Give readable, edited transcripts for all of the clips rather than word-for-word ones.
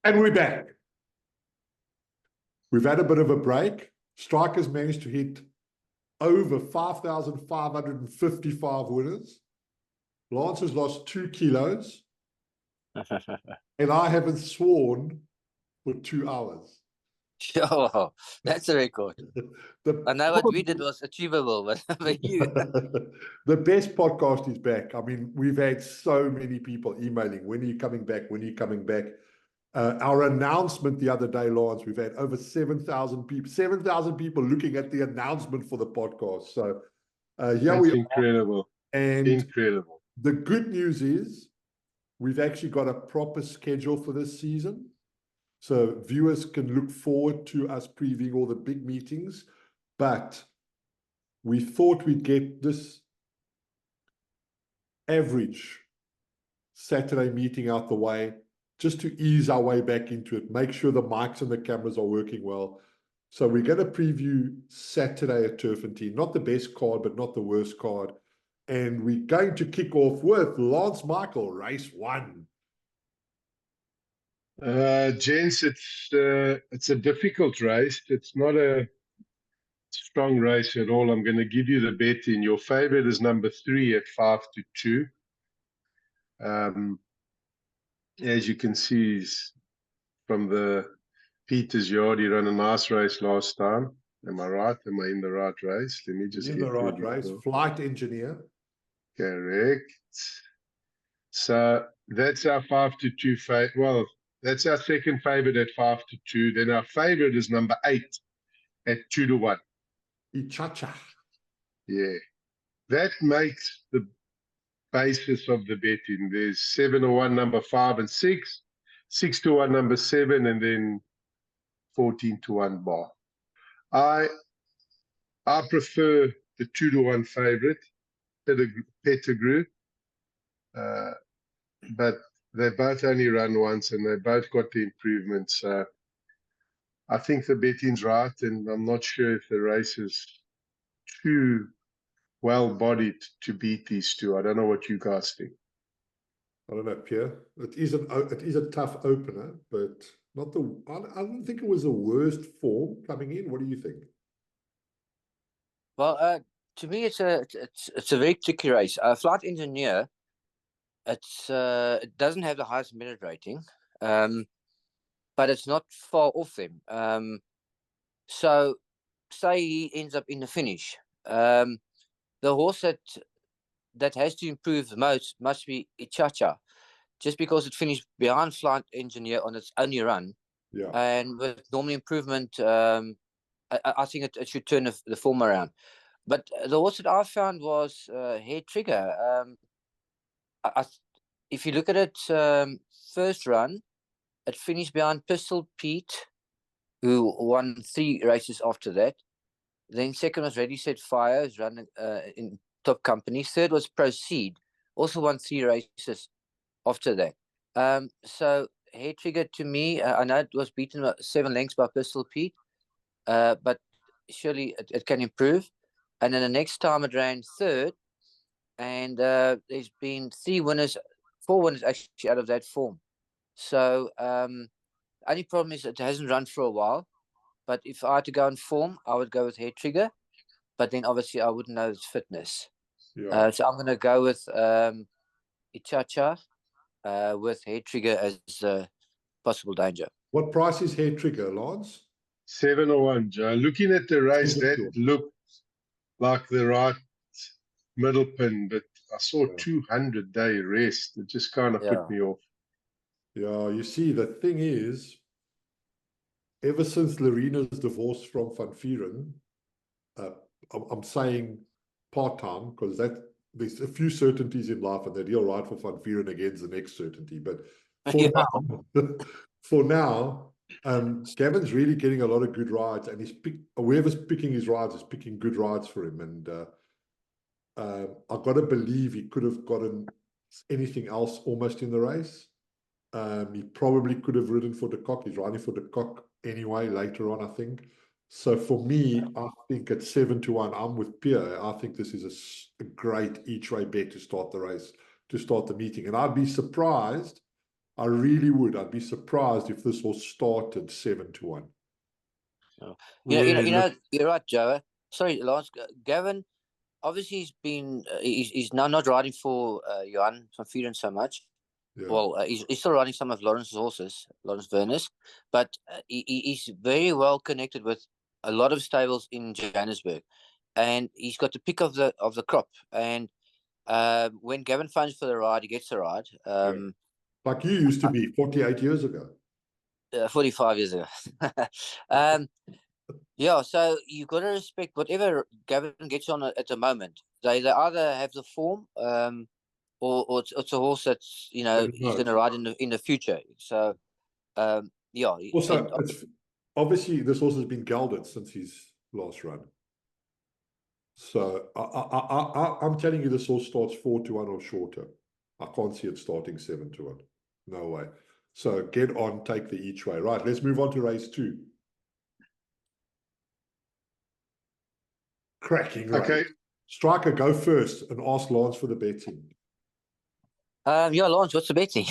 And we're back. We've had a bit of a break. Strikers managed to hit over 5,555 winners. Lance has lost 2 kilos. And I haven't sworn for 2 hours. Oh, that's a record. I know what we did was achievable, but you. The best podcast is back. I mean, we've had so many people emailing, when are you coming back? When are you coming back? Our announcement the other day, Lawrence, we've had over 7,000 people looking at the announcement for the podcast. So here we are. Incredible. And incredible. The good news is we've actually got a proper schedule for this season. So viewers can look forward to us previewing all the big meetings. But we thought we'd get this average Saturday meeting out the way, just to ease our way back into it, make sure the mics and the cameras are working well. So we're going to preview Saturday at Turffontein, not the best card, but not the worst card. And we're going to kick off with Lance Michael, race 1. Gents, it's a difficult race. It's not a strong race at all. I'm going to give you the bet in. Your favorite is number 3 at 5-2. As you can see, from the Peter's Yard, he ran a nice race last time. Am I right? Am I in the right race? Let me just in the right race. Flight Engineer. Correct. So that's our 5-2 favorite. Well, that's our second favorite at 5-2. Then our favorite is number 8 at 2-1. Ichacha. Yeah. That makes the basis of the betting. There's 7-1 number 5 and 6, 6-1 number 7, and then 14-1 bar. I prefer the 2-1 favorite, Pettigrew, but they both only run once and they both got the improvements. So I think the betting's right, and I'm not sure if the race is too well-bodied to beat these two. I don't know what you guys think. I don't know, Pierre. It is a tough opener, but not the. I don't think it was the worst form coming in. What do you think? Well, to me, it's a very tricky race. Flight Engineer, it doesn't have the highest minute rating, but it's not far off them. So, say he ends up in the finish. The horse that has to improve the most must be Ichacha, just because it finished behind Flight Engineer on its only run. Yeah. And with normal improvement, I think it should turn the form around. But the horse that I found was Hair Trigger. If you look at it, first run, it finished behind Pistol Pete, who won 3 races after that. Then second was Ready Set Fire, who's run in top company. Third was Proceed, also won 3 races after that. So Hair Trigger, to me, I know it was beaten 7 lengths by Pistol Pete, but surely it can improve. And then the next time it ran third, and there's been 4 winners actually out of that form. So only problem is it hasn't run for a while. But if I had to go on form, I would go with Hair Trigger. But then obviously I wouldn't know its fitness. Yeah. So I'm going to go with Ichacha with Hair Trigger as possible danger. What price is Hair Trigger, Lance? 7-1, Joe. Looking at the race, that looked like the right middle pin, but I saw 200-day rest. It just kind of put me off. Yeah, you see, the thing is, ever since Lorena's divorce from Van Vuuren, I'm saying part-time, because there's a few certainties in life, and that he'll ride for Van Vuuren against the next certainty. But for now, Gavin's really getting a lot of good rides, and whoever's picking his rides is picking good rides for him. And I've got to believe he could have gotten anything else almost in the race. He probably could have ridden for the Cock. He's riding for the Cock anyway later on, I think. So for me, I think at 7-1, I'm with Pierre. I think this is a great each way bet to start the race, to start the meeting. And I'd be surprised I really would. I'd be surprised if this horse started 7-1. You're right, Joe. Sorry, Lance. Gavin, obviously he's been he's now not riding for Johan van Vuuren so much. Yeah. Well, he's still riding some of Lawrence's horses, Lawrence Verner's, but he's very well connected with a lot of stables in Johannesburg, and he's got the pick of the crop. And when Gavin finds for the ride, he gets the ride. Like you used to be 48 years ago. 45 years ago. Yeah, so you've got to respect whatever Gavin gets on at the moment. They either have the form, or it's a horse that's he's going to ride in the future. So, yeah. Also, it's obviously this horse has been gelded since his last run. So I'm telling you, this horse starts 4-1 or shorter. I can't see it starting 7-1. No way. So get on, take the each way. Right, let's move on to race 2. Cracking race. Okay. Striker, go first and ask Lance for the betting. Yeah, Lance, what's the betting?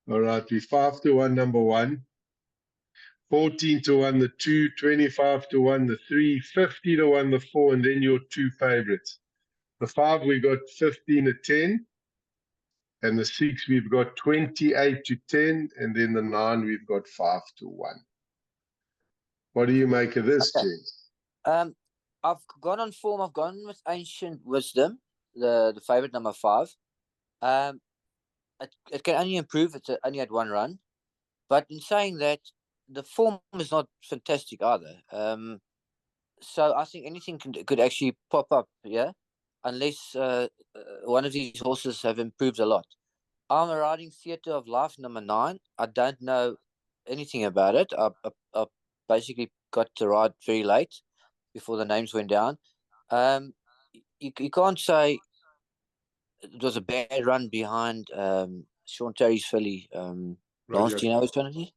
All right, we 5-1 number 1, 14-1 the 2, 25-1 the 3, 50-1 the 4, and then your 2 favorites. The 5 we got 15-10, and the 6 we've got 28-10, and then the 9 we've got 5-1. What do you make of this, James? I've gone on form. I've gone with Ancient Wisdom, the favorite number 5. It can only improve. It's only had 1 run, but in saying that, the form is not fantastic either. So I think anything could actually pop up, yeah, unless one of these horses have improved a lot. I'm riding Theatre of Life number 9. I don't know anything about it. I basically got to ride very late before the names went down. You can't say it was a bad run behind Sean Terry's filly. Lance, do you know which one it is?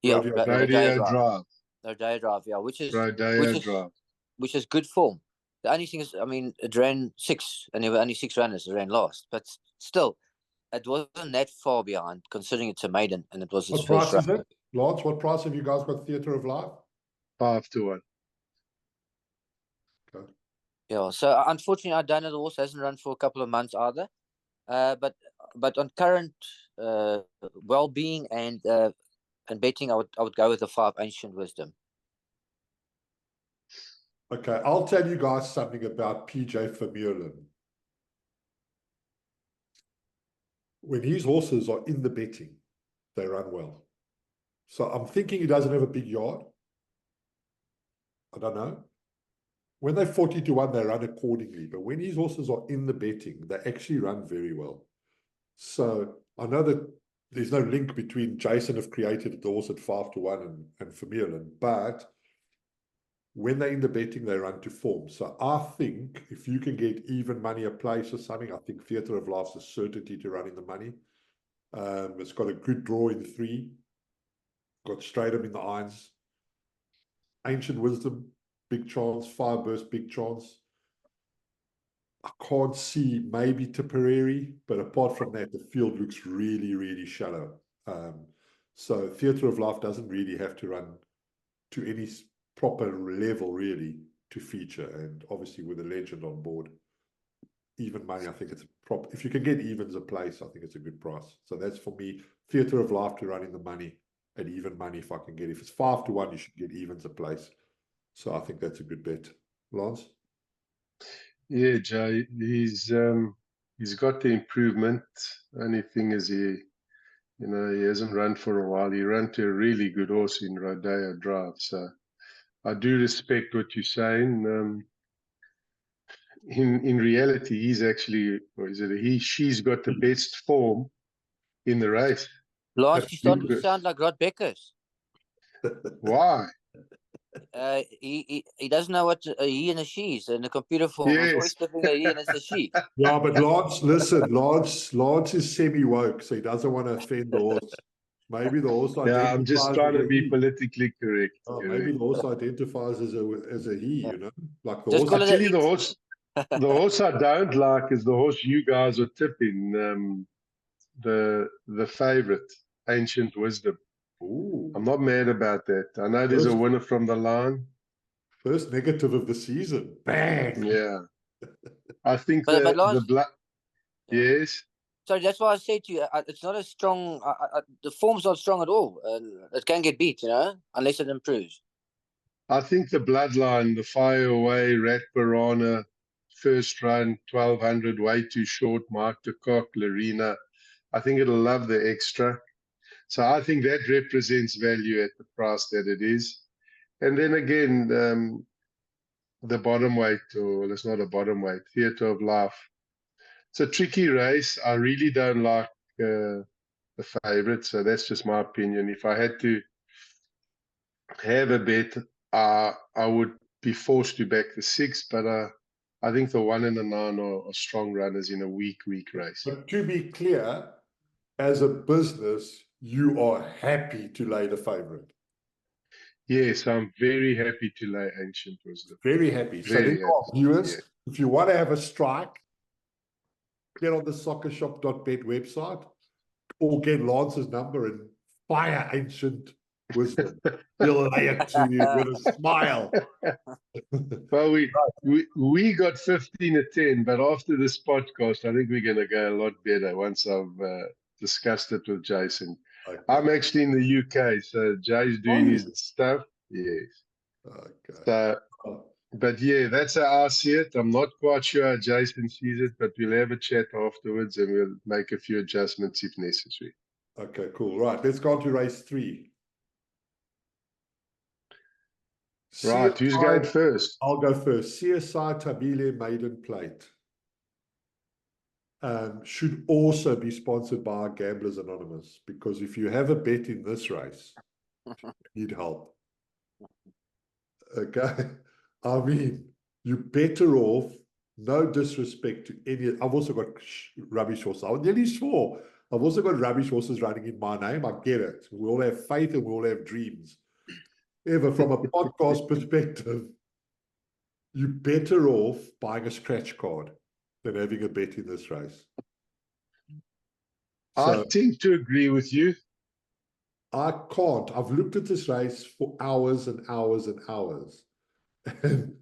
Yeah, Rodeo Drive. Rodeo Drive, yeah, which is good form. The only thing is, I mean, it ran 6, and there were only 6 runners. It ran last, but still, it wasn't that far behind, considering it's a maiden and it was his What first price run. is it? Lance, what price have you guys got Theatre of Life? 5-1. Okay. Yeah, so unfortunately, I don't know, the horse hasn't run for a couple of months either. But on current well-being and betting, I would go with the 5 Ancient Wisdom. Okay, I'll tell you guys something about PJ Vermeulen. When his horses are in the betting, they run well. So I'm thinking he doesn't have a big yard. I don't know. When they're 40-1, they run accordingly. But when his horses are in the betting, they actually run very well. So I know that there's no link between Jason have created the horse at 5-1 and Vermeulen, but when they're in the betting, they run to form. So I think if you can get even money a place or something, I think Theatre of Life's a certainty to run in the money. It's got a good draw in 3. Got Stratum in the irons. Ancient Wisdom, big chance. Fireburst, big chance. I can't see maybe Tipperary, but apart from that, the field looks really, really shallow. So Theatre of Life doesn't really have to run to any proper level, really, to feature. And obviously with a legend on board, even money, I think it's a prop. If you can get evens a place, I think it's a good price. So that's for me, Theatre of Life to run in the money at even money if I can get. If it's 5-1, you should get evens a place. So I think that's a good bet. Lance? Yeah, Jay, he's got the improvement. Only thing is he hasn't run for a while. He ran to a really good horse in Rodeo Drive. So I do respect what you're saying. In reality, he's actually, or is it she's got the best form in the race. Lance, you started to sound like Rod Beckers. Why? He doesn't know what a he and a she is in the computer form. Yes. It's always flipping a he and it's a she. Yeah, but Lance, listen, Lance is semi-woke, so he doesn't want to offend the horse. Maybe the horse identifies. Yeah, I'm just trying to be politically correct. Oh, maybe the horse identifies as a he, you know, like the just horse. Actually, the horse. The horse I don't like is the horse you guys are tipping. The favorite, Ancient Wisdom. Ooh, I'm not mad about that. I know there's a First- winner from the line. first negative of the season. Bang. Yeah. I think But the Lance, black. yeah. Yes. Sorry, that's why I said to you, it's not a strong. The form's not strong at all. It can get beat, unless it improves. I think the bloodline, the Fire Away, Rat Piranha, first run, 1200, way too short, Mark de Kock, Larina. I think it'll love the extra. So I think that represents value at the price that it is. And then again, the bottom weight, or it's not a bottom weight, Theatre of Life. It's a tricky race. I really don't like the favorite, so that's just my opinion. If I had to have a bet, I would be forced to back the 6, but I think the 1 and the 9 are strong runners in a weak race. But to be clear, as a business, you are happy to lay the favorite. Yes, I'm very happy to lay Ancient Wisdom. Very happy. So Very then, our happy, viewers, yeah. if you want to have a strike, get on the soccershop.bet website or get Lance's number and fire Ancient Wisdom. He'll lay it to you with a smile. Well, we got 15 at 10, but after this podcast, I think we're going to go a lot better once I've discussed it with Jason. Okay. I'm actually in the UK, so Jay's doing his stuff. Yes. Okay. So, but yeah, that's how I see it. I'm not quite sure how Jason sees it, but we'll have a chat afterwards and we'll make a few adjustments if necessary. Okay, cool. Right, let's go on to race 3. Right, who's going first? I'll go first. CSI Tabile Maiden Plate should also be sponsored by Gamblers Anonymous, because if you have a bet in this race, you need help. Okay, I mean, you're better off. No disrespect to any. I've also got rubbish horses. I nearly swore. I've also got rubbish horses running in my name. I get it. We all have faith and we all have dreams. Ever from a podcast perspective, you're better off buying a scratch card than having a bet in this race. I So tend to agree with you. I can't. I've looked at this race for hours and hours and hours. And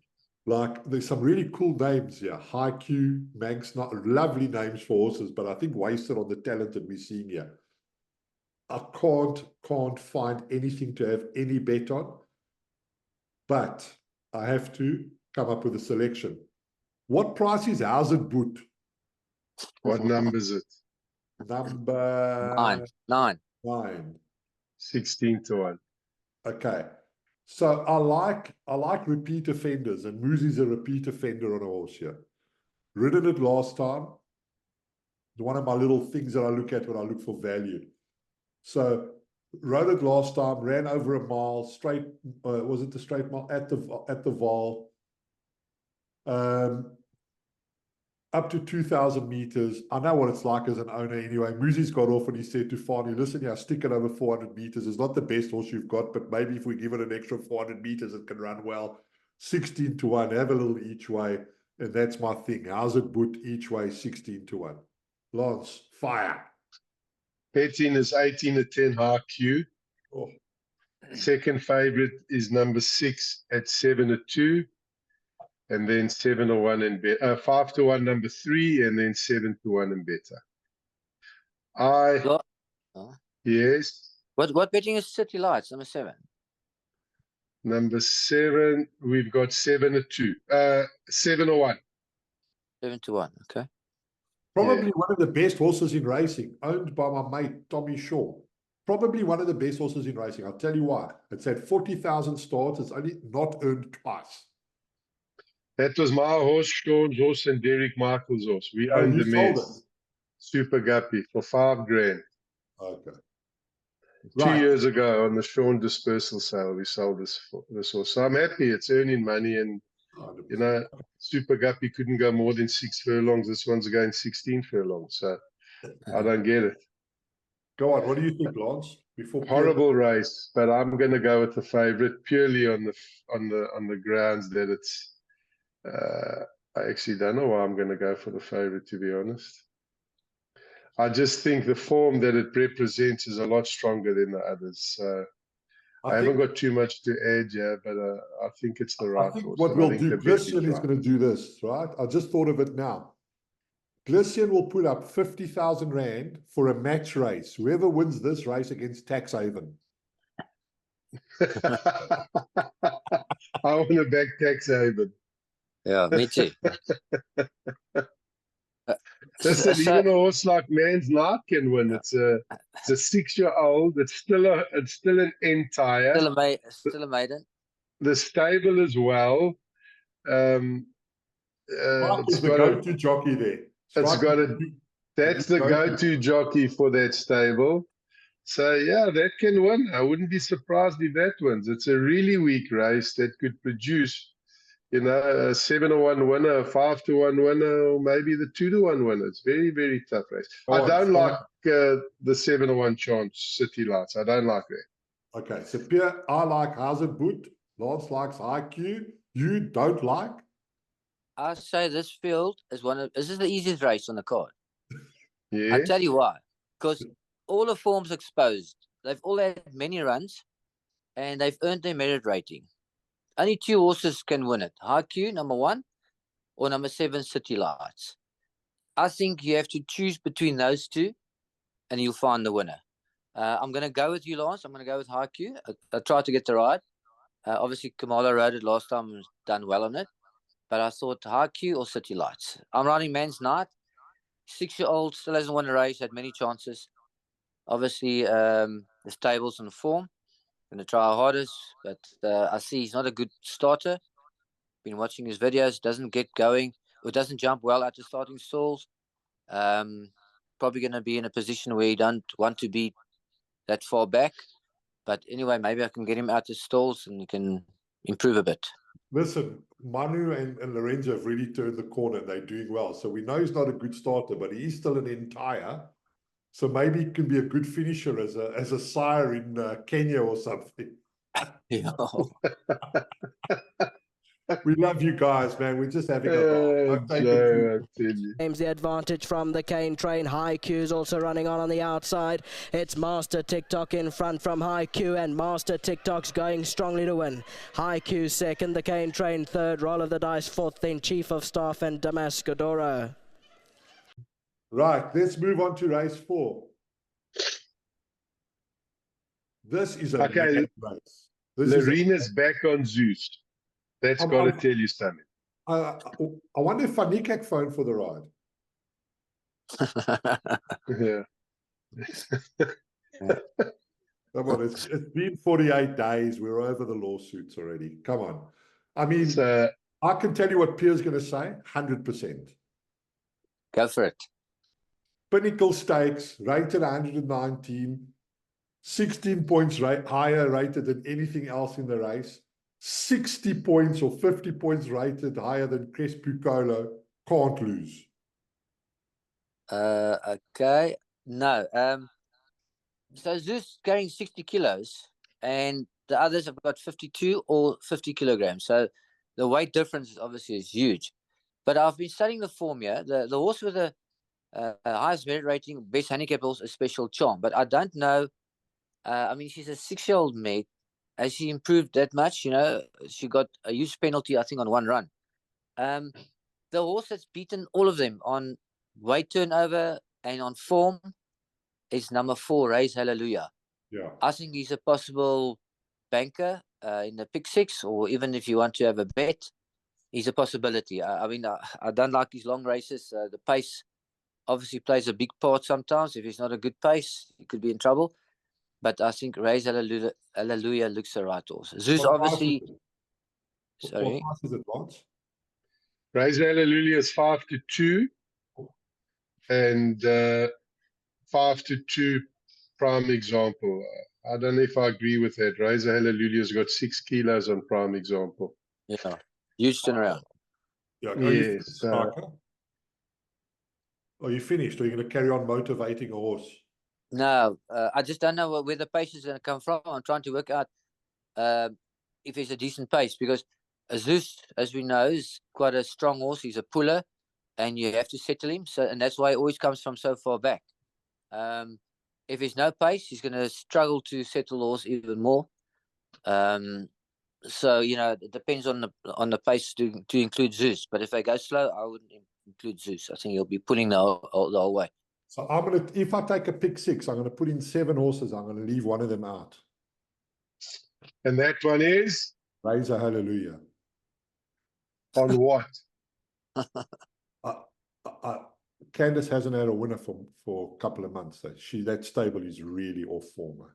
like, there's some really cool names here. High Q, Manx, not lovely names for horses, but I think wasted on the talent that we're seeing here. I can't find anything to have any bet on, but I have to come up with a selection. What price is How's It Boot? What number is it? Number 9. 9. 16 to 1. Okay. So I like repeat offenders, and Moosey's a repeat offender on a horse here. Ridden it last time. One of my little things that I look at when I look for value. So rode it last time, ran over a mile straight. Was it the straight mile at the Val? Up to 2,000 meters. I know what it's like as an owner anyway. Moosey's got off and he said to Fani, listen here, stick it over 400 meters. It's not the best horse you've got, but maybe if we give it an extra 400 meters, it can run well. 16 to 1, have a little each way. And that's my thing. How's it Boot each way, 16 to 1. Lance, fire. Betting is 18 at 10 High Q. Oh. Second favorite is number 6 at 7 at 2. And then 7 to 1 and better. 5 to 1, number 3, and then 7 to 1 and better. Yes. What betting is City Lights, number 7? Number 7, we've got 7 at 2. 7 to 1. 7 to 1, okay. Probably one of the best horses in racing, owned by my mate, Tommy Shaw. Probably one of the best horses in racing. I'll tell you why. It's had 40,000 starts. It's only not earned twice. That was my horse, Sean's horse, and Derek Michael's horse. We owned the mess. Super Guppy for $5,000. Okay. 2 years ago on the Sean dispersal sale, we sold this horse. So I'm happy it's earning money, and 100%. Super Guppy couldn't go more than 6 furlongs. This one's going 16 furlongs, so I don't get it. Go on. What do you think, Lance? Horrible race, but I'm going to go with the favorite purely on the grounds that it's I actually don't know why I'm going to go for the favorite, to be honest. I just think the form that it represents is a lot stronger than the others. I haven't got too much to add here, but I think it's the right horse. What we'll do, the bet is Christian is right. going to do this, right? I just thought of it now. Christian will put up 50,000 Rand for a match race. Whoever wins this race against Taxhaven. I want to back Taxhaven. Yeah, me too. Listen, even a horse like Man's Night can win. It's a 6-year-old. It's still an entire. Still a maiden. The stable as well. It's the go-to jockey there. That's the go-to jockey for that stable. So yeah, that can win. I wouldn't be surprised if that wins. It's a really weak race that could produce, a 7-1 winner, a 5-1 winner, or maybe the 2-1 winner. It's very, very tough race. I don't like the 7-1 chance City Lights. I don't like that. Okay, so Pierre, I like Hazard Boot. Lance likes IQ. You don't like? I say this field is this is the easiest race on the card. Yeah. I'll tell you why. Because all the forms exposed. They've all had many runs and they've earned their merit rating. Only 2 horses can win it. High Q, number 1, or number 7, City Lights. I think you have to choose between those 2 and you'll find the winner. I'm going to go with you, Lance. I'm going to go with High Q. I tried to get the ride. Obviously, Kamala rode it last time and done well on it. But I thought High Q or City Lights. I'm riding Man's Night. 6-year-old, still hasn't won a race, had many chances. Obviously, the stable's on form. Going to try our hardest, but I see he's not a good starter. Been watching his videos, doesn't get going, or doesn't jump well at the starting stalls. Probably going to be in a position where he don't want to be that far back. But anyway, maybe I can get him out the stalls and he can improve a bit. Listen, Manu and Lorenzo have really turned the corner. They're doing well. So we know he's not a good starter, but he is still an entire. So maybe he can be a good finisher as a sire in Kenya or something. Yeah. We love you guys, man. We're just having a laugh. Claims the advantage from the Cane Train. High Q's also running on the outside. It's Master TikTok in front from High Q, and Master TikTok's going strongly to win. High Q second, the Cane Train third, Roll of the Dice fourth, then Chief of Staff and Damascadoro. Right, let's move on to race 4. This is a race. Lorena's back on Zeus. That's got to tell you something. I wonder if Vanikak phoned for the ride. Come on, it's been 48 days. We're over the lawsuits already. Come on. I mean, I can tell you what Pierre's going to say, 100%. Go for it. Pinnacle Stakes, rated 119, 16 points higher rated than anything else in the race. 60 points or 50 points rated higher than Crespucolo, can't lose. Okay. No. So Zeus carrying 60 kilos and the others have got 52 or 50 kilograms. So the weight difference obviously is huge. But I've been studying the form here. The horse with the highest merit rating, best handicap horse, a Special Charm. But I don't know. I mean, she's a 6-year-old mate. Has she improved that much? She got a huge penalty, I think, on 1 run. The horse that's beaten all of them on weight turnover and on form is number 4, Raise Hallelujah. Yeah. I think he's a possible banker in the pick 6, or even if you want to have a bet, he's a possibility. I mean, I don't like these long races. The pace obviously plays a big part sometimes. If he's not a good pace, he could be in trouble. But I think Raise Hallelujah looks the right horse. Zeus obviously... Sorry? What price is it, Lance? Raise Hallelujah is 5-2. And 5-2 Prime Example. I don't know if I agree with that. Raise Hallelujah's got 6 kilos on Prime Example. Yeah. Huge turnaround. Yeah. Yes. Are you finished? Or are you going to carry on motivating a horse? No, I just don't know where the pace is going to come from. I'm trying to work out if it's a decent pace, because Zeus, as we know, is quite a strong horse. He's a puller, and you have to settle him. So, and that's why he always comes from so far back. If there's no pace, he's going to struggle to settle the horse even more. So it depends on the pace to include Zeus. But if they go slow, I wouldn't include Zeus. I think he'll be pulling the whole way. So if I take a pick 6, I'm gonna put in 7 horses. I'm gonna leave one of them out. And that one is Razor Hallelujah. on what? Candice hasn't had a winner for a couple of months. That stable is really off form.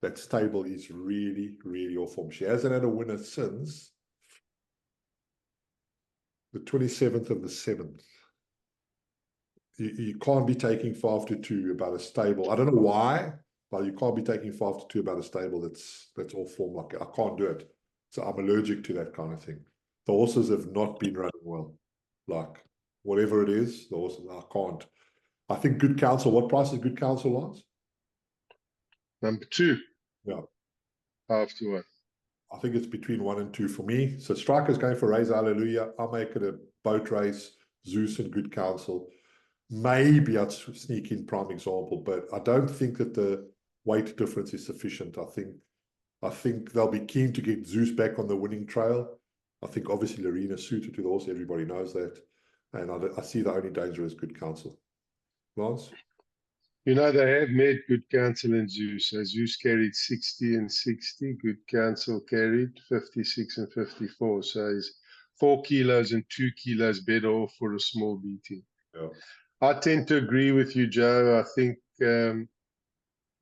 That stable is really, really off form. She hasn't had a winner since the 27th of the 7th. You can't be taking 5-2 about a stable. I don't know why, but you can't be taking 5-2 about a stable that's off form. Like, I can't do it. So I'm allergic to that kind of thing. The horses have not been running well. Like, whatever it is, the horses, I can't. I think Good Counsel, what price is Good Counsel, Lance? Number 2. Yeah. 5-1. I think it's between 1 and 2 for me. So Striker's going for Razor Hallelujah. I'll make it a boat race, Zeus and Good Counsel. Maybe I'd sneak in Prime Example, but I don't think that the weight difference is sufficient. I think they'll be keen to get Zeus back on the winning trail. I think obviously Lorena's suited to the horse. Everybody knows that. And I see the only danger is Good Counsel. Lance? They have made Good Counsel and Zeus. So Zeus carried 60 and 60. Good Counsel carried 56 and 54. So he's 4 kilos and 2 kilos better off for a small beating. Yeah. I tend to agree with you, Joe. I think the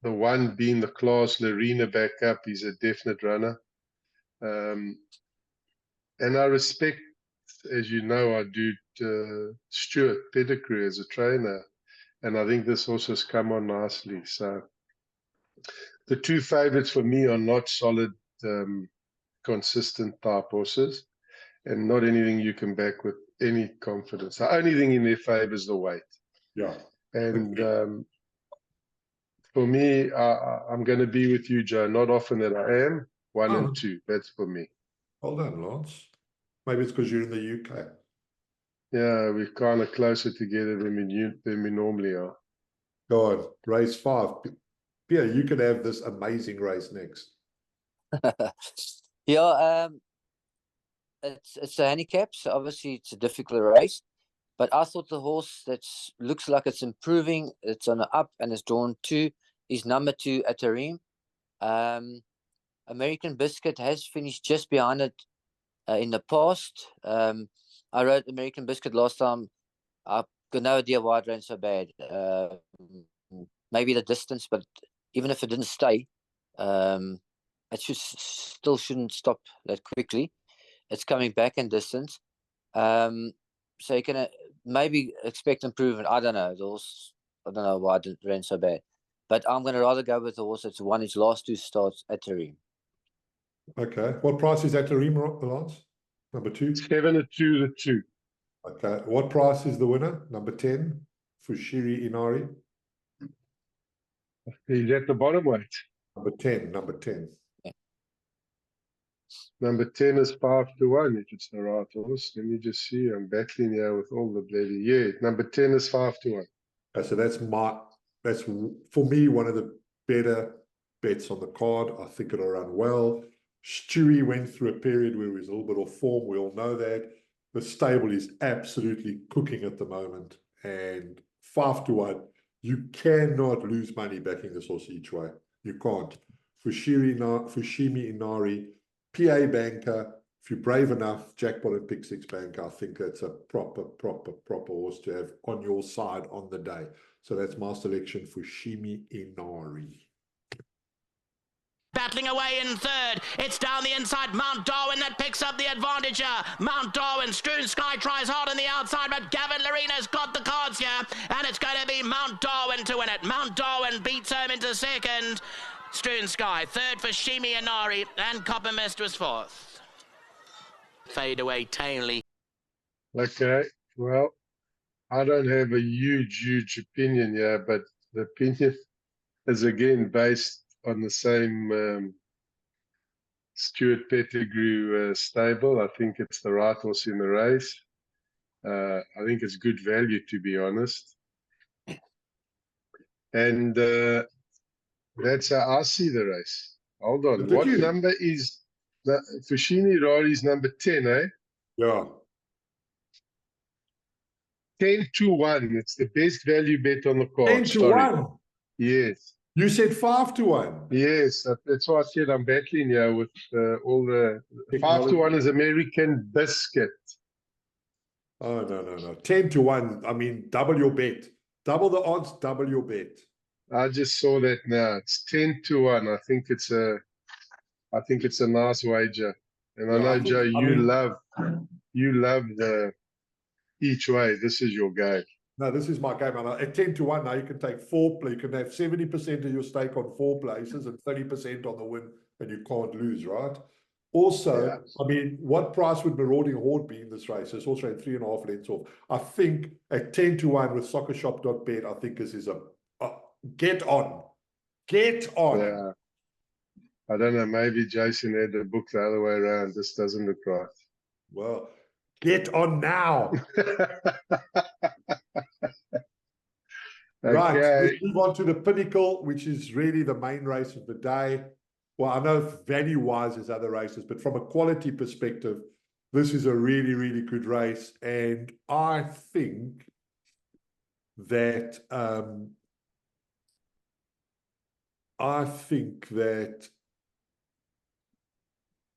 one being the class Lorena backup is a definite runner. And I respect, as you know, I do Stuart Pettigrew as a trainer. And I think this horse has come on nicely. So the 2 favorites for me are not solid, consistent type horses, and not anything you can back with any confidence. The only thing in their favor is the weight. Yeah. And for me, I'm going to be with you, Joe. Not often that I am. 1 and 2. That's for me. Well done, Lance. Maybe it's because you're in the UK. Yeah, we're kind of closer together than we normally are. Go on, race 5. Pierre, you can have this amazing race next. Yeah, it's a handicap, so obviously it's a difficult race. But I thought the horse that looks like it's improving, it's on the up and it's drawn 2, is number 2 at Tarim. American Biscuit has finished just behind it in the past. I rode American Biscuit last time. I've got no idea why it ran so bad. Maybe the distance, but even if it didn't stay, it still shouldn't stop that quickly. It's coming back in distance. So you can maybe expect improvement. I don't know. The horse, I don't know why it ran so bad. But I'm going to rather go with the horse that's won its last 2 starts at Tarim. Okay. What price is at Tarim, Lance? Number 2? 7-2 to 2. Okay. What price is the winner? Number 10, Fushiri Inari. He's at the bottom weight. Number 10. Yeah. Number 10 is 5-1, if it's the right horse. Let me just see. I'm battling here with all the bloody. Yeah, number 10 is 5-1. Okay, so that's for me one of the better bets on the card. I think it'll run well. Stewie went through a period where he was a little bit off form. We all know that. The stable is absolutely cooking at the moment. And 5-1, you cannot lose money backing this horse each way. You can't. Fushimi Inari, PA banker. If you're brave enough, jackpot and pick 6 banker, I think that's a proper horse to have on your side on the day. So that's my selection, Fushimi Inari. Battling away in third. It's down the inside. Mount Darwin that picks up the advantage here. Mount Darwin. Strewn Sky tries hard on the outside, but Gavin Lorena's got the cards here. And it's going to be Mount Darwin to win it. Mount Darwin beats home into second. Strewn Sky. Third for Shimi Inari. And Copper Mist was fourth. Fade away Tainley. Okay. Well, I don't have a huge opinion here, but the opinion is again based on the Stuart Pettigrew stable. I think it's the right horse in the race. I think it's good value, to be honest. And that's how I see the race. Hold on. Did What you? number is the Fushini Rari's number 10, eh? Yeah. 10-1. It's the best value bet on the card. 10-1. Yes. You said 5-1. Yes, that's why I said I'm battling here with all the Technology. 5-1 is American biscuit. Oh, no. 10-1. I mean, double your bet. Double the odds, double your bet. I just saw that now. It's 10-1. I think it's a nice wager. And I Yeah, know, I think- Joe, I you mean- love the each way. This is your game. No, this is my game. And at 10-1 now, you can take you can have 70% of your stake on 4 places and 30% on the win, and you can't lose, right? Also, Yeah. I mean, what price would Marauding Horde be in this race? It's also at 3.5 lengths off. I think at 10-1 with soccershop.bet, I think this is a get on. Get on. Yeah. I don't know. Maybe Jason had the book the other way around. This doesn't look right. Well, get on now. Right, Okay. let's move on to the Pinnacle, which is really the main race of the day. Well, I know value-wise there's other races, but from a quality perspective, this is a really, really good race. And I think that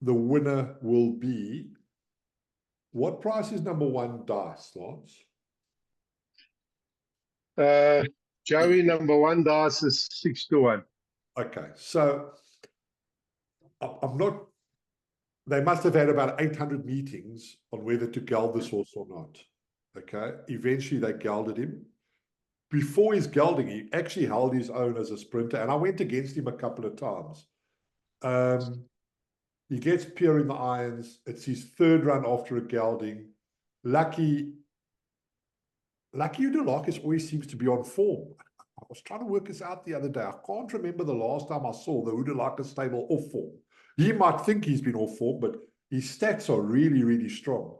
the winner will be, what price is number 1 Dice, Lance? Joey, number 1 Dice is 6-1. Okay, so I'm not. They must have had about 800 meetings on whether to geld this horse or not. Okay, eventually they gelded him. Before his gelding, he actually held his own as a sprinter, and I went against him a couple of times. He gets Pierre in the irons. It's his 3rd run after a gelding. Lucky Udalakis always seems to be on form. I was trying to work this out the other day. I can't remember the last time I saw the Udalakis stable off form. He might think he's been off form, but his stats are really, really strong.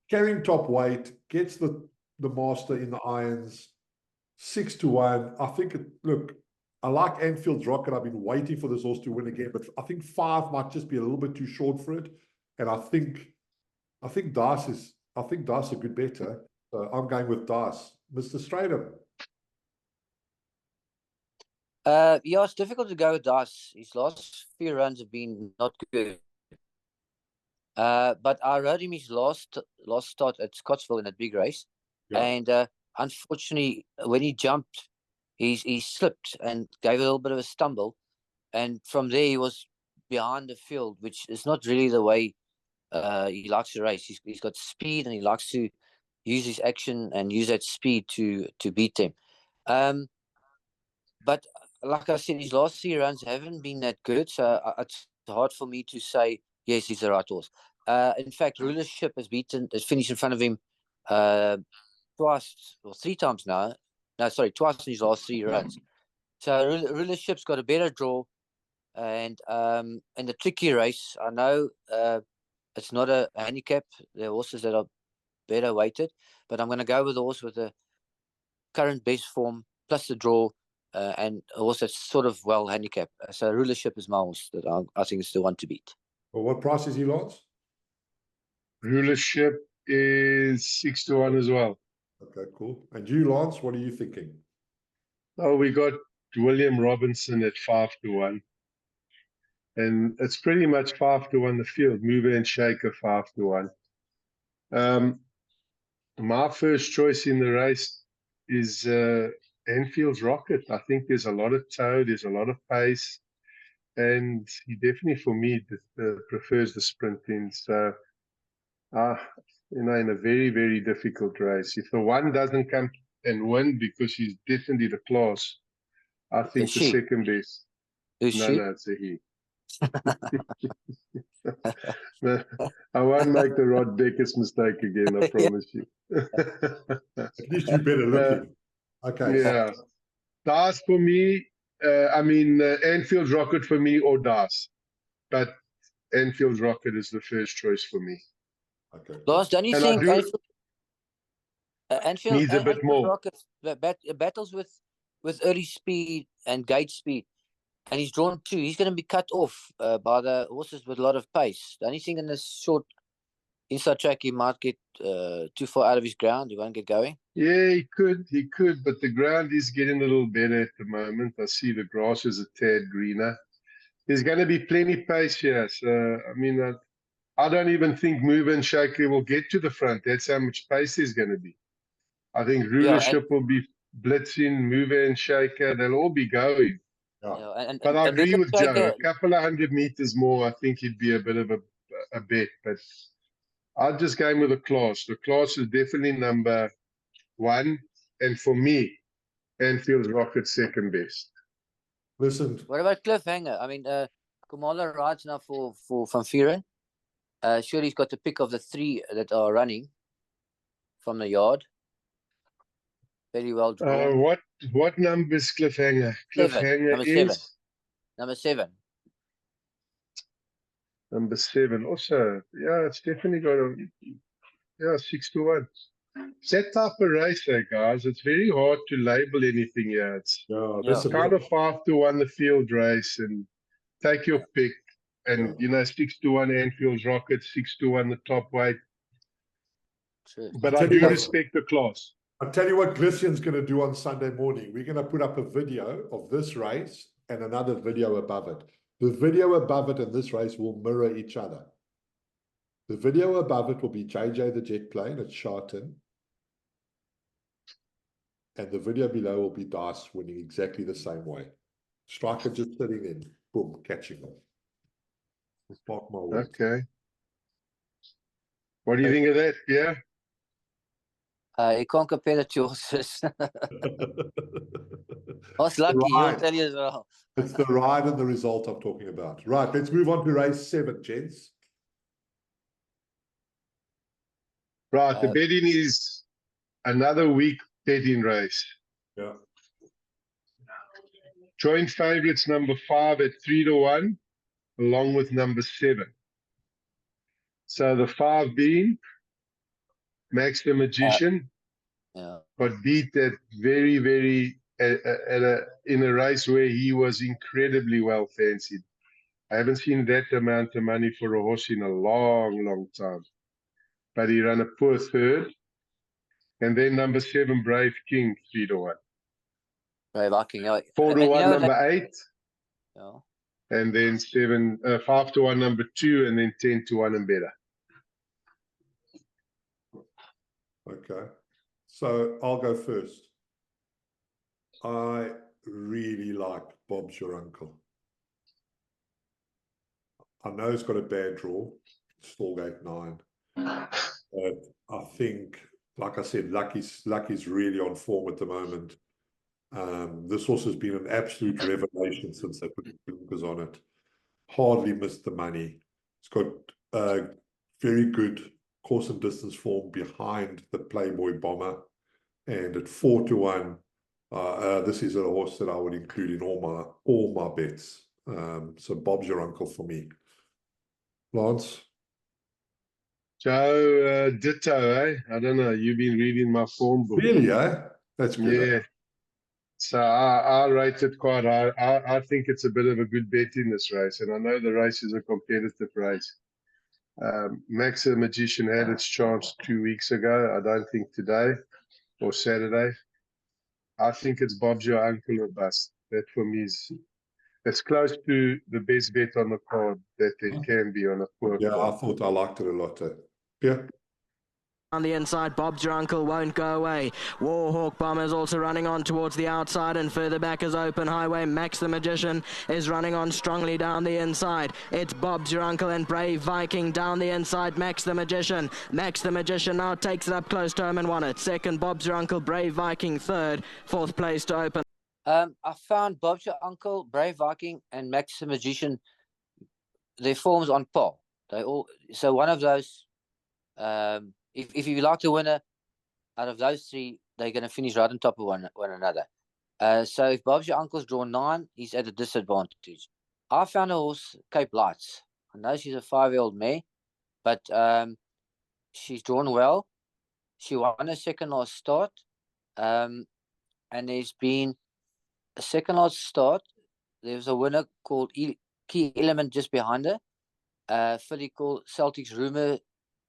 Carrying top weight, gets the master in the irons, 6-1. I think, look, I like Anfield's Rocket. I've been waiting for this horse to win again, but I think 5 might just be a little bit too short for it. And I think Dice are good better. So I'm going with Dice. Mr. Stratham. Yeah, it's difficult to go with Dice. His last few runs have been not good. But I rode him his last start at Scottsville in a big race. Yeah. And unfortunately, when he jumped, he slipped and gave a little bit of a stumble. And from there, he was behind the field, which is not really the way he likes to race. He's got speed, and he likes to use his action and use that speed to beat them. But like I said, his last 3 runs haven't been that good, so it's hard for me to say, yes, he's the right horse. In fact, Rulership has finished in front of him twice or 3 times now. No, sorry, twice in his last 3 runs. So Rulership's got a better draw. And in the tricky race, I know it's not a handicap. There are horses that are better weighted, but I'm going to go with the horse with the current best form plus the draw, and a horse that's sort of well handicapped. So Rulership is my horse that I think is the one to beat. Well, what price is he, Lance? Rulership is 6-1 as well. Okay, cool. And you, Lance, what are you thinking? Oh, we got William Robinson at 5-1. And it's pretty much 5-1 the field. Mover and Shaker 5-1. My first choice in the race is Anfield's Rocket. I think there's a lot of toe, there's a lot of pace, and he definitely, for me, prefers the sprinting. So, in a very, very difficult race. If the 1 doesn't come and win because he's definitely the class, I think the second best. Is she? No, it's a he. No, I won't make the Rod Deckers mistake again, I promise you. At least you better looking. Okay. Yeah. Dice for me, Anfield's Rocket for me, or Dice. but Anfield's Rocket is the first choice for me. Okay. Last, don't you And I think do Anfield needs a bit Anfield more. Rockets battles with early speed and gate speed, and he's drawn 2. He's going to be cut off by the horses with a lot of pace. The only thing in this short inside track, he might get too far out of his ground. He won't get going. Yeah, he could, but the ground is getting a little better at the moment. I see the grass is a tad greener. There's going to be plenty pace here. So, I mean, I don't even think Mover and Shaker will get to the front. That's how much pace there's going to be. I think rulership will be blitzing, Mover and Shaker. They'll all be going. Yeah. But I agree with Joe. Shaker, A couple of 100 meters more, I think he'd be a bit of a bet. But I'll just go with the class. The class is definitely number 1. And for me, Anfield's Rocket second best. Listen, What about Cliffhanger? I mean, Kamala rides now for Van Vuren. Surely he's got the pick of the 3 that are running from the yard. Very well drawn. What number is Cliffhanger? 7. Cliffhanger Number is 7. Number 7. number 7. Also, yeah, it's definitely got a 6-1. It's that type of race, there, guys. It's very hard to label anything here. It's listen, kind of 5-1 the field race, and take your pick. And 6-1 Anfield's Rocket, 6-1 the top weight. True. But I do respect the class. I'll tell you what Glycian's going to do on Sunday morning. We're going to put up a video of this race and another video above it. The video above it and this race will mirror each other. The video above it will be JJ the jet plane at Sharton. And the video below will be Dice winning exactly the same way. Striker just sitting in, boom, catching them. Mark my words. Okay. What do you think of that, yeah? You can't compare the 2 horses. I was lucky, he'll tell you as well. It's the ride and the result I'm talking about. Right, let's move on to race 7, gents. Right, the betting is another week betting race. Yeah. Joint favorites number 5 at 3-1, along with number 7. So the 5 being Max the Magician, but beat that very, very in a race where he was incredibly well fancied. I haven't seen that amount of money for a horse in a long, long time. But he ran a poor 3rd. And then number 7, Brave King, 3-1. Brave King, 4-1, number 8. Yeah. And then 5-1, number 2, and then 10-1 and better. Okay. So I'll go first. I really like Bob's Your Uncle. I know it's got a bad draw, Stallgate 9. But I think, like I said, Lucky's really on form at the moment. This horse has been an absolute revelation since they put blinkers on it. Hardly missed the money. It's got very good course and distance form behind the Playboy Bomber. And at 4-1, this is a horse that I would include in all my bets. So Bob's Your Uncle for me. Lance? Joe, ditto, eh? I don't know. You've been reading my form book. Really, eh? That's good. Yeah. So I rate it quite high. I think it's a bit of a good bet in this race. And I know the race is a competitive race. Max the Magician had its chance 2 weeks ago. I don't think today or Saturday. I think it's Bob's Your Uncle or bust. That for me is it's close to the best bet on the card that there can be on a poor card. I thought I liked it a lot. Yeah. On the inside, Bob's Your Uncle won't go away. Warhawk Bomber's also running on towards the outside, and further back is Open Highway. Max the Magician is running on strongly down the inside. It's Bob's Your Uncle and Brave Viking down the inside. Max the Magician. Max the Magician now takes it up close to home and won it. Second, Bob's Your Uncle, Brave Viking third. Fourth place to Open. I found Bob's Your Uncle, Brave Viking, and Max the Magician, their forms on par. So one of those, if you like the winner, out of those 3, they're going to finish right on top of one another. So if Bob's Your Uncle's drawn 9, he's at a disadvantage. I found a horse, Cape Lights. I know she's a 5-year-old mare, but she's drawn well. She won her second last start. And there's been a second last start. There's a winner called Key Element just behind her. Filly called Celtic's Rumour,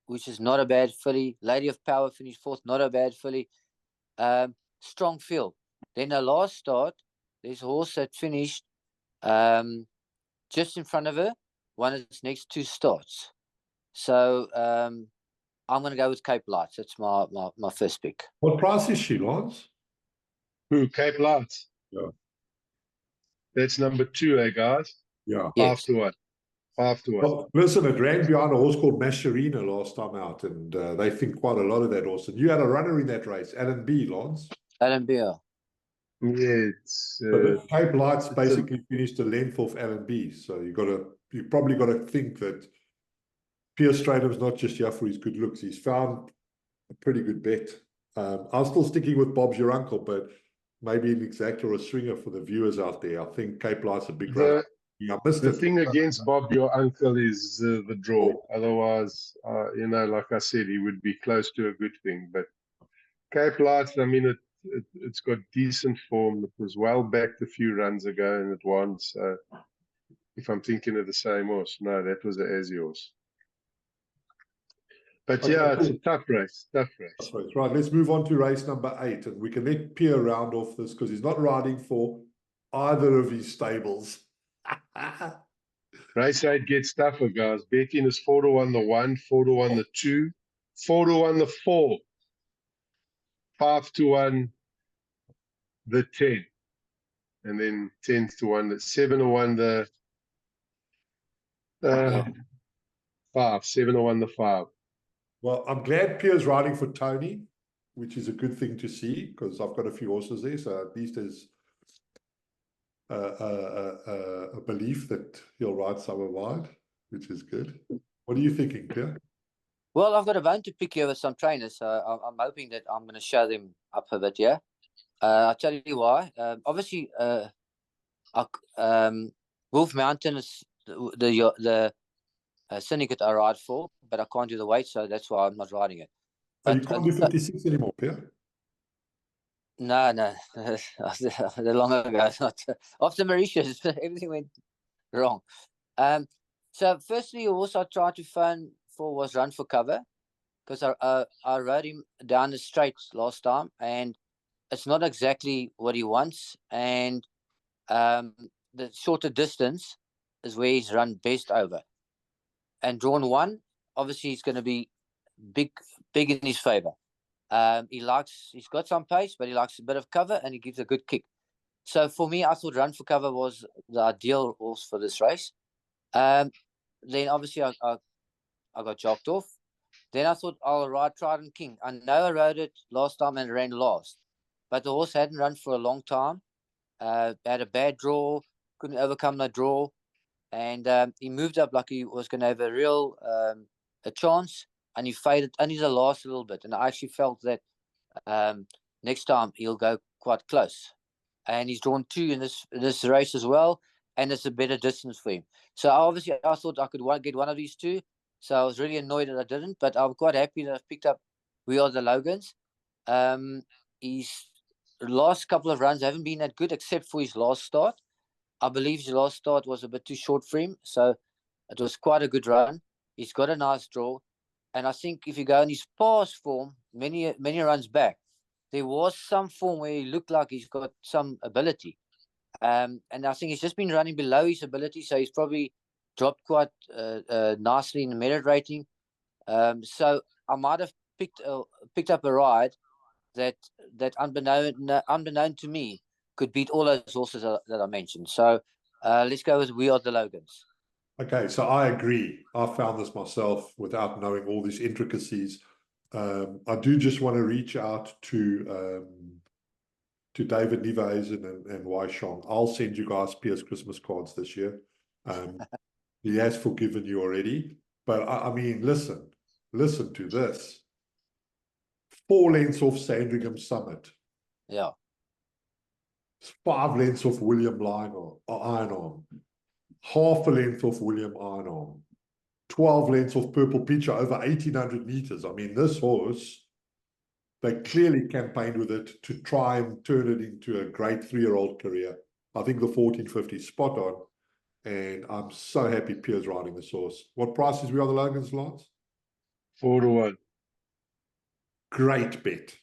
which is not a bad filly. Lady of Power finished 4th, not a bad filly. Strong field. Then the last start, there's a horse that finished just in front of her, won its next 2 starts. So I'm going to go with Cape Lights. That's my first pick. What price is she, Lance? Who? Cape Lights. Yeah. That's number 2, guys? Yeah. Yes. 5-1. 5-1. Well, listen, it ran behind a horse called Mascherina last time out, and they think quite a lot of that horse. And you had a runner in that race, Alan B, Lance. Alan Beer. Yeah, it's But Cape Lights basically finished a length off Alan B. So you probably got to think that Pierce Stratum's not just here for his good looks. He's found a pretty good bet. I'm still sticking with Bob's Your Uncle, but maybe an exact or a swinger for the viewers out there. I think Cape Light's a big runner. Yeah, the thing against Bob, your uncle, is the draw. Otherwise, like I said, he would be close to a good thing. But Cape Lights, I mean, it's got decent form. It was well backed a few runs ago, and it won. So, if I'm thinking of the same horse, no, that was the Aussie horse. But Okay, yeah, cool. it's a tough race. Tough race. That's right. Let's move on to race number 8, and we can let Pierre round off this because he's not riding for either of his stables. Race 8 gets tougher, guys. Betting is 4-1 the 1, 4-1 the 2, 4-1 the 4, 5-1 the 10, and then 10-1, 7-1 the 5, 7-1 the 5. Well, I'm glad Pierre's riding for Tony, which is a good thing to see because I've got a few horses there. So at least there's a belief that he'll ride somewhere wide, which is good. What are you thinking, Pierre? Well, I've got a bone to pick here with some trainers, so I'm hoping that I'm going to show them up a bit, yeah? I'll tell you why. Obviously, Wolf Mountain is the syndicate I ride for, but I can't do the weight, so that's why I'm not riding it. But you can't do 56 anymore, Pierre? No, the long ago. After Mauritius, everything went wrong. So firstly, also I tried to phone for was Run for Cover, because I rode him down the straight last time, and it's not exactly what he wants. And the shorter distance is where he's run best over. And drawn 1, obviously he's going to be big in his favour. He's got some pace, but he likes a bit of cover, and he gives a good kick. So for me, I thought Run for Cover was the ideal horse for this race. Then obviously I got jocked off. Then I thought I'll ride Trident King. I know I rode it last time and ran last, but the horse hadn't run for a long time. Had a bad draw, couldn't overcome the draw, and he moved up like he was going to have a real a chance, and he faded only the last little bit. And I actually felt that next time he'll go quite close. And he's drawn 2 in this race as well, and it's a better distance for him. So obviously I thought I could get one of these 2. So I was really annoyed that I didn't, but I'm quite happy that I've picked up We Are the Logans. His last couple of runs haven't been that good, except for his last start. I believe his last start was a bit too short for him, so it was quite a good run. He's got a nice draw, and I think if you go in his past form, many runs back, there was some form where he looked like he's got some ability. And I think he's just been running below his ability, so he's probably dropped quite nicely in the merit rating. So I might have picked up a ride that unbeknown to me could beat all those horses that I mentioned. So let's go with We Are the Logans. Okay, so I agree. I found this myself without knowing all these intricacies. I do just want to reach out to David Nieuwenhuizen and Wai Shong. I'll send you guys Pierre's Christmas cards this year. He has forgiven you already. But I mean, listen to this. 4 lengths off Sandringham Summit. Yeah. 5 lengths off William Ironarm. Half a length off William Ironarm. 12 lengths of Purple Picture over 1,800 meters. I mean, this horse, they clearly campaigned with it to try and turn it into a great 3-year-old career. I think the 1450 is spot on. And I'm so happy Pierre's riding this horse. What price is we on the Logans, Lance? 4-1. Great bet.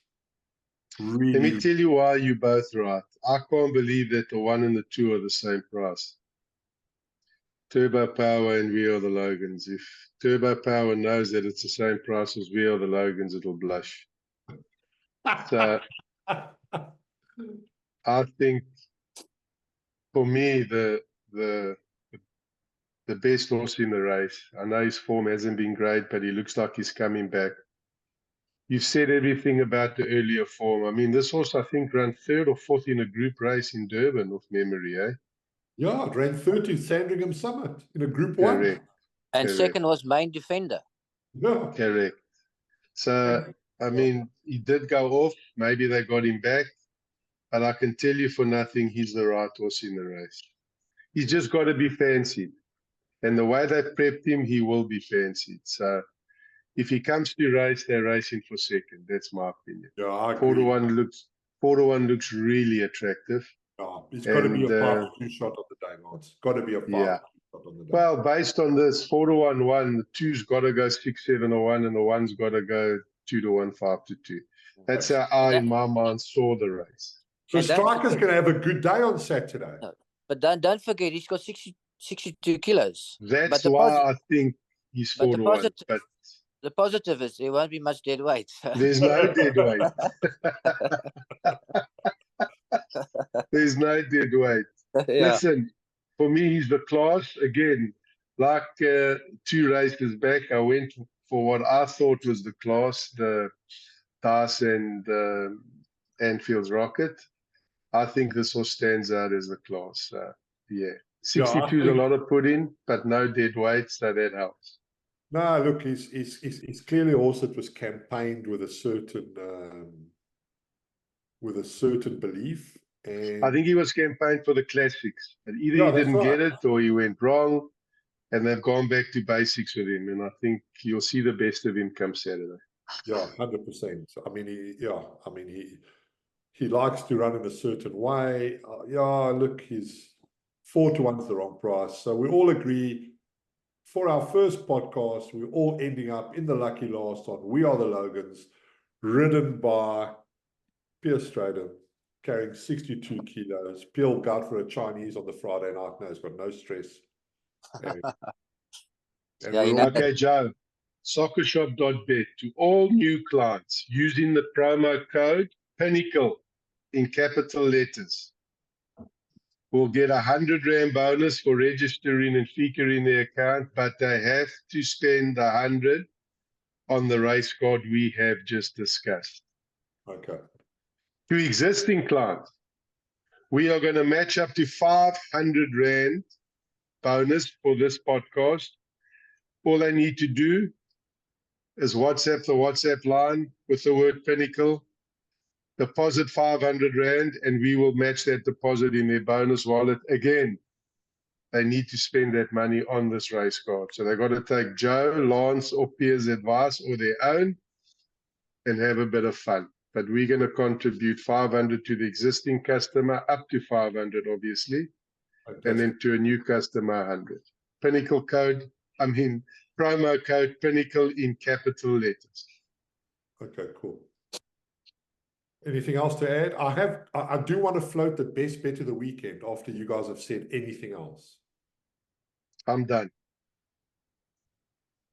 Really. Let me tell you why you're both right. I can't believe that the 1 and the 2 are the same price. Turbo Power and We Are the Logans. If Turbo Power knows that it's the same price as We Are the Logans, it'll blush. So I think for me, the best horse in the race. I know his form hasn't been great, but he looks like he's coming back. You've said everything about the earlier form. I mean, this horse, I think, ran 3rd or 4th in a group race in Durban, off memory, eh? Yeah, it ran 3rd to Sandringham Summit in a Group 1. Correct. And Correct. second was Main Defender. Yeah. Correct. So, I mean, he did go off. Maybe they got him back. But I can tell you for nothing, he's the right horse in the race. He's just got to be fancied. And the way they prepped him, he will be fancied. So, if he comes to race, they're racing for second. That's my opinion. Yeah, I agree. 4-1 looks really attractive. Yeah, it's got to be a 5-2 shot on the day, Lance. It's got to be a 5-2 shot on the day. Well, based on this, 4-1, the 2's got to go 6-7 or 1, and the 1's got to go 2-1, 5-2. That's how I, in my mind, saw the race. So Striker's going to have a good day on Saturday. No, but don't forget, he's got 62 kilos. That's why I think he's 4-1. But the positive is there won't be much dead weight. There's no dead weight. There's no dead weight. Yeah. Listen, for me, he's the class. Again, like 2 races back, I went for what I thought was the class, the Dice and Anfield's Rocket. I think this horse stands out as the class. Yeah. 62 is a lot of put in, but no dead weight, so that helps. No, look, he's clearly a horse that was campaigned with a certain belief. And I think he was campaigned for the classics. And either he didn't get it or he went wrong, and they've gone back to basics with him. And I think you'll see the best of him come Saturday. Yeah, 100%. I mean, he likes to run in a certain way. Look, he's 4-1 is the wrong price. So we all agree. For our first podcast, we're all ending up in the lucky last on We Are the Logans, ridden by Pierre Straden, carrying 62 kilos. Pierre will go out for a Chinese on the Friday night. No, he's got no stress. Okay, Joe, soccershop.bet to all new clients using the promo code Pinnacle in capital letters. Will get 100 Rand bonus for registering and featuring their account, but they have to spend 100 on the race card we have just discussed. Okay. To existing clients, we are going to match up to 500 Rand bonus for this podcast. All they need to do is WhatsApp the WhatsApp line with the word Pinnacle, deposit 500 Rand, and we will match that deposit in their bonus wallet. Again, they need to spend that money on this race card. So they've got to take Joe, Lance, or Pierre's advice or their own and have a bit of fun. But we're going to contribute 500 to the existing customer, up to 500, obviously, and then to a new customer, 100. Pinnacle code, promo code Pinnacle in capital letters. Okay, cool. Anything else to add? I do want to float the best bet of the weekend after you guys have said anything else. I'm done.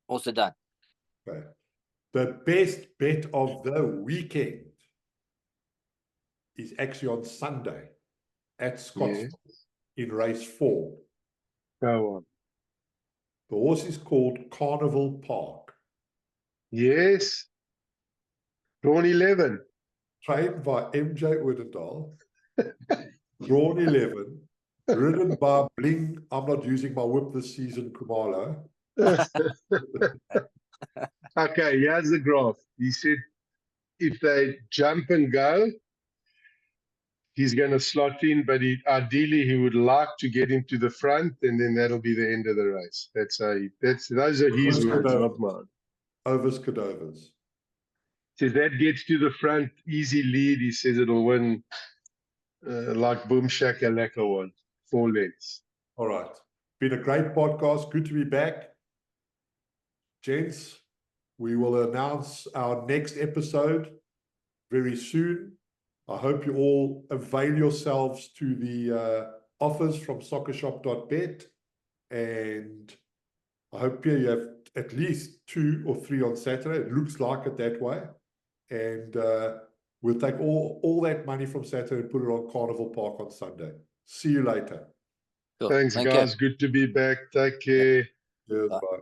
Also done. Okay. The best bet of the weekend is actually on Sunday at Scottsdale in race 4. Go on. The horse is called Carnival Park. Yes. Drawn 11. Trained by MJ Oudendal. Drawn 11. Ridden by Bling. I'm not using my whip this season, Kumalo. Okay, here's the graph. He said if they jump and go, he's going to slot in, but ideally he would like to get into the front, and then that'll be the end of the race. Those are his words, not mine. Overs Cadovers. Says that gets to the front, easy lead. He says it'll win like Boom Shakalaka one, 4 lengths. All right. Been a great podcast. Good to be back. Gents, we will announce our next episode very soon. I hope you all avail yourselves to the offers from soccershop.bet, and I hope you have at least 2 or 3 on Saturday. It looks like it that way, and we'll take all that money from Saturday and put it on Carnival Park on Sunday. See you later. Cool. Thanks, Thank guys. you. Good to be back. Take care. Cheers, bye.